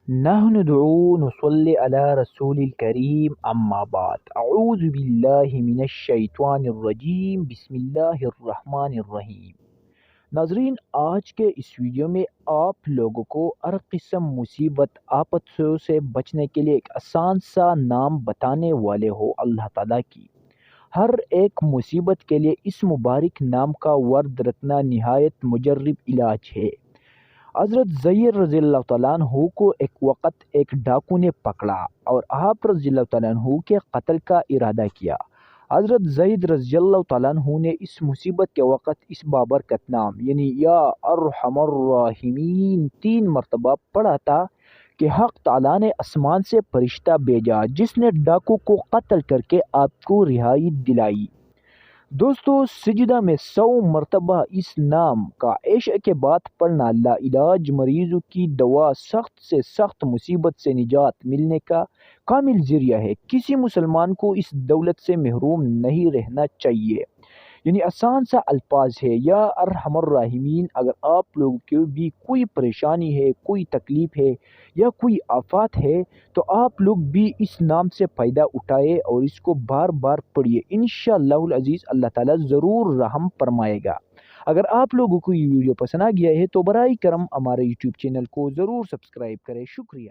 نحن ندعو نصلي على رسول الكريم اما بعد اعوذ باللہ من الشیطان الرجیم بسم اللہ الرحمن الرحیم۔ ناظرین، آج کے اس ویڈیو میں آپ لوگوں کو ہر قسم مصیبت آفتوں سے بچنے کے لیے ایک آسان سا نام بتانے والے ہو اللہ تعالیٰ کی۔ ہر ایک مصیبت کے لیے اس مبارک نام کا ورد رکھنا نہایت مجرب علاج ہے۔ حضرت زید رضی اللہ تعالیٰ عنہ کو ایک وقت ایک ڈاکو نے پکڑا اور آپ رضی اللہ تعالیٰ عنہ کے قتل کا ارادہ کیا۔ حضرت زید رضی اللہ تعالیٰ عنہ نے اس مصیبت کے وقت اس بابرکت نام یعنی یا ارحم الراحمین 3 مرتبہ پڑھا تھا کہ حق تعالیٰ نے آسمان سے فرشتہ بھیجا جس نے ڈاکو کو قتل کر کے آپ کو رہائی دلائی۔ دوستو، سجدہ میں 100 مرتبہ اس نام کا عشاء کے بعد پڑھنا لاعلاج مریضوں کی دوا، سخت سے سخت مصیبت سے نجات ملنے کا کامل ذریعہ ہے۔ کسی مسلمان کو اس دولت سے محروم نہیں رہنا چاہیے۔ یعنی آسان سا الفاظ ہے یا ارحم الراحمین۔ اگر آپ لوگوں کی بھی کوئی پریشانی ہے، کوئی تکلیف ہے یا کوئی آفات ہے تو آپ لوگ بھی اس نام سے فائدہ اٹھائے اور اس کو بار بار پڑھیے۔ انشاءاللہ العزیز اللہ تعالیٰ ضرور رحم فرمائے گا۔ اگر آپ لوگوں کو یہ ویڈیو پسند آ گیا ہے تو برائے کرم ہمارے یوٹیوب چینل کو ضرور سبسکرائب کریں۔ شکریہ۔